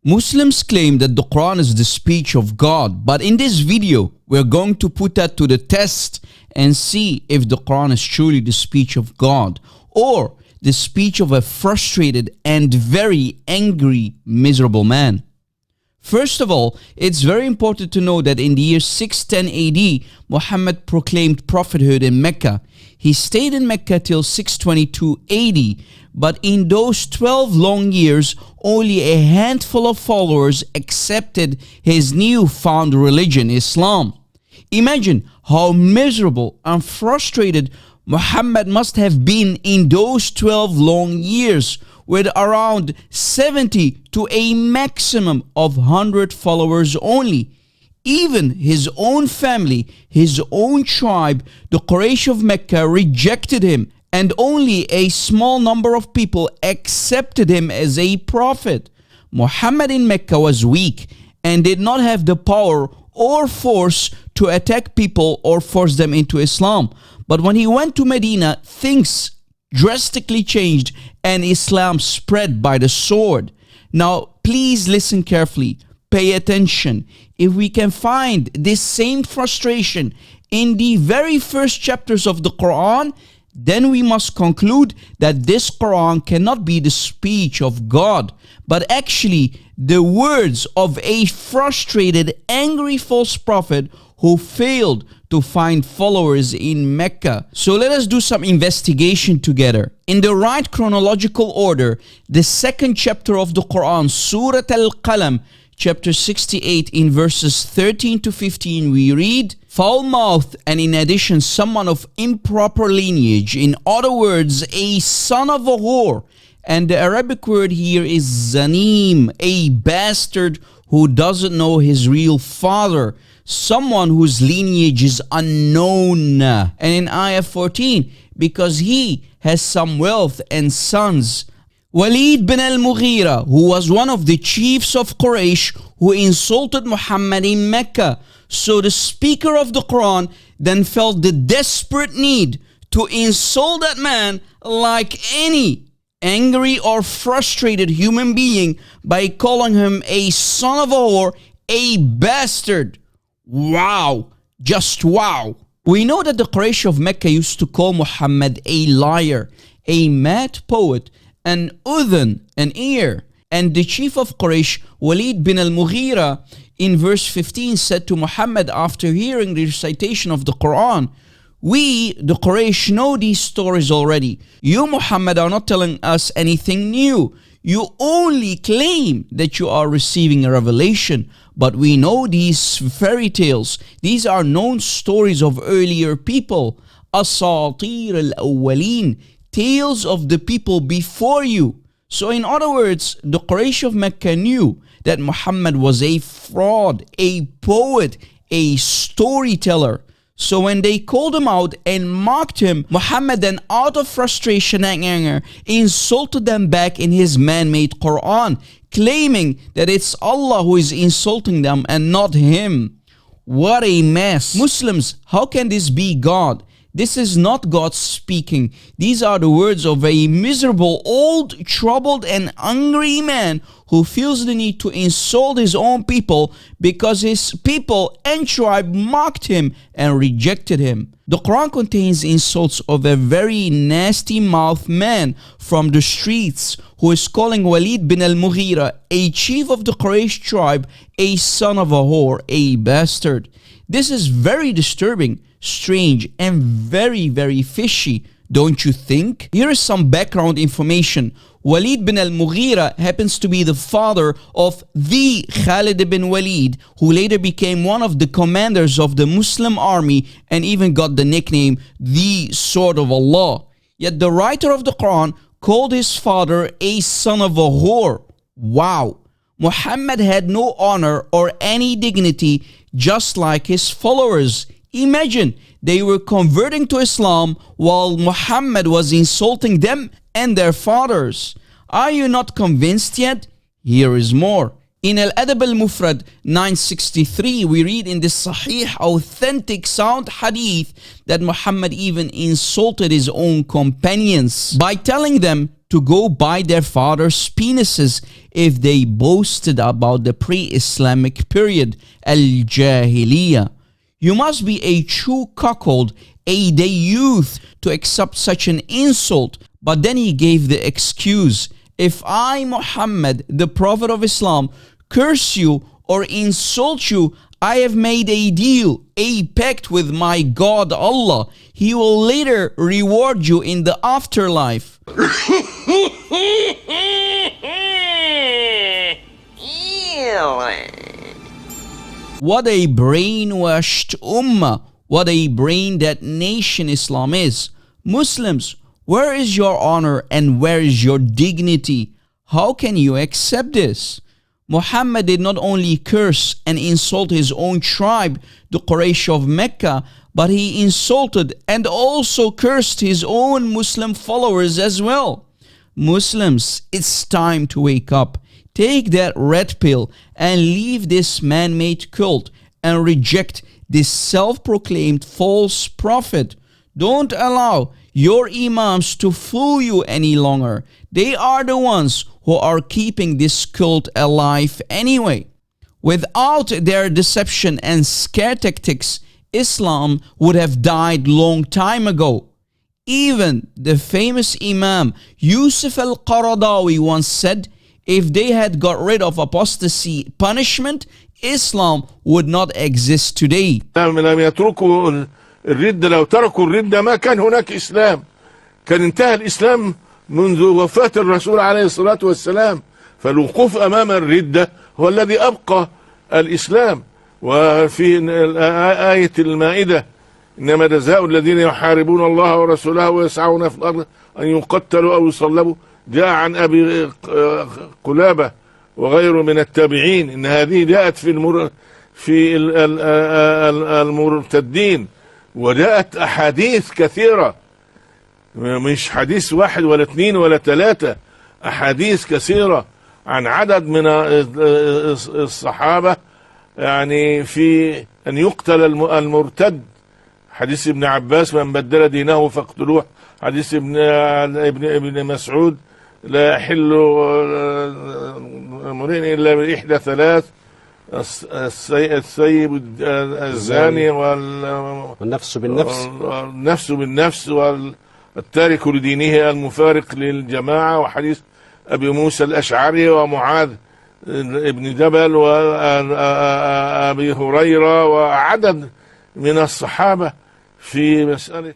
Muslims claim that the Quran is the speech of God, but in this video, we're going to put that to the test and see if the Quran is truly the speech of God or the speech of a frustrated and very angry, miserable man. First of all, it's very important to know that in the year 610 AD, Muhammad proclaimed prophethood in Mecca. He stayed in Mecca till 622 AD, but in those 12 long years, only a handful of followers accepted his newfound religion, Islam. Imagine how miserable and frustrated Muhammad must have been in those 12 long years, with around 70 to a maximum of 100 followers only. Even his own family, his own tribe, the Quraysh of Mecca rejected him, and only a small number of people accepted him as a prophet. Muhammad in Mecca was weak and did not have the power or force to attack people or force them into Islam. But when he went to Medina, things drastically changed and Islam spread by the sword. Now, please listen carefully. Pay attention. If we can find this same frustration in the very first chapters of the Quran, then we must conclude that this Quran cannot be the speech of God, but actually the words of a frustrated, angry false prophet who failed to find followers in Mecca. So let us do some investigation together. In the right chronological order, the second chapter of the Quran, Surah Al-Qalam, chapter 68, in verses 13 to 15, we read, "Foul-mouthed, and in addition someone of improper lineage, in other words, a son of a whore." And the Arabic word here is zanim, a bastard who doesn't know his real father, someone whose lineage is unknown. And in ayah 14, because he has some wealth and sons. Walid bin al-Mughira, who was one of the chiefs of Quraysh, who insulted Muhammad in Mecca. So the speaker of the Quran then felt the desperate need to insult that man like any angry or frustrated human being by calling him a son of a whore, a bastard. Wow, just wow. We know that the Quraysh of Mecca used to call Muhammad a liar, a mad poet, an udhun, an ear. And the chief of Quraysh, Walid bin al-Mughira, in verse 15 said to Muhammad after hearing the recitation of the Quran, "We, the Quraysh, know these stories already. You, Muhammad, are not telling us anything new. You only claim that you are receiving a revelation, but we know these fairy tales. These are known stories of earlier people. Asatir al-awwaleen, tales of the people before you." So in other words, the Quraysh of Mecca knew that Muhammad was a fraud, a poet, a storyteller. So when they called him out and mocked him, Muhammad then, out of frustration and anger, insulted them back in his man-made Quran, claiming that it's Allah who is insulting them and not him. What a mess. Muslims, how can this be God? This is not God speaking. These are the words of a miserable, old, troubled and angry man who feels the need to insult his own people because his people and tribe mocked him and rejected him. The Quran contains insults of a very nasty mouthed man from the streets who is calling Walid bin al-Mughira, a chief of the Quraysh tribe, a son of a whore, a bastard. This is very disturbing, strange, and very, very fishy, don't you think? Here is some background information. Walid bin al-Mughira happens to be the father of the Khalid bin Walid, who later became one of the commanders of the Muslim army and even got the nickname the Sword of Allah. Yet the writer of the Quran called his father a son of a whore. Wow. Muhammad had no honor or any dignity, just like his followers. Imagine, they were converting to Islam while Muhammad was insulting them and their fathers. Are you not convinced yet? Here is more. In Al-Adab al-Mufrad 963, we read in this Sahih, authentic, sound hadith that Muhammad even insulted his own companions by telling them to go buy their father's penises if they boasted about the pre-Islamic period, Al-Jahiliyyah. You must be a true cuckold, a day youth, to accept such an insult. But then he gave the excuse, if I, Muhammad, the Prophet of Islam, curse you or insult you, I have made a deal, a pact with my God Allah. He will later reward you in the afterlife. What a brainwashed ummah. What a brain that nation Islam is. Muslims, where is your honor and where is your dignity? How can you accept this? Muhammad did not only curse and insult his own tribe, the Quraysh of Mecca, but he insulted and also cursed his own Muslim followers as well. Muslims, it's time to wake up. Take that red pill and leave this man-made cult and reject this self-proclaimed false prophet. Don't allow your imams to fool you any longer. They are the ones who are keeping this cult alive anyway. Without their deception and scare tactics, Islam would have died long time ago. Even the famous Imam Yusuf al-Qaradawi once said, if they had got rid of apostasy punishment, Islam would not exist today. لم يتركوا الردة، لو تركوا الردة ما كان هناك إسلام، كان انتهى الإسلام منذ وفاة الرسول عليه الصلاة والسلام. فالوقوف أمام الردة هو الذي أبقى الإسلام. وفي آية المائدة إنما جزاء الذين يحاربون الله ورسوله ويسعون في الأرض أن يقتلوا أو يصلبوا، جاء عن أبي قلابة وغيره من التابعين إن هذه جاءت في المرتدين، وجاءت أحاديث كثيرة، مش حديث واحد ولا اثنين ولا ثلاثة، أحاديث كثيرة عن عدد من الصحابة يعني في أن يقتل المرتد. حديث ابن عباس من بدل دينه فاقتلوه. حديث ابن مسعود لا يحل امرئ إلا بإحدى ثلاث، السيب الزاني والنفس بالنفس، النفس بالنفس، والتارك لدينه المفارق للجماعة. وحديث أبي موسى الأشعري ومعاذ ابن جبل وأبي هريرة وعدد من الصحابة في مسألة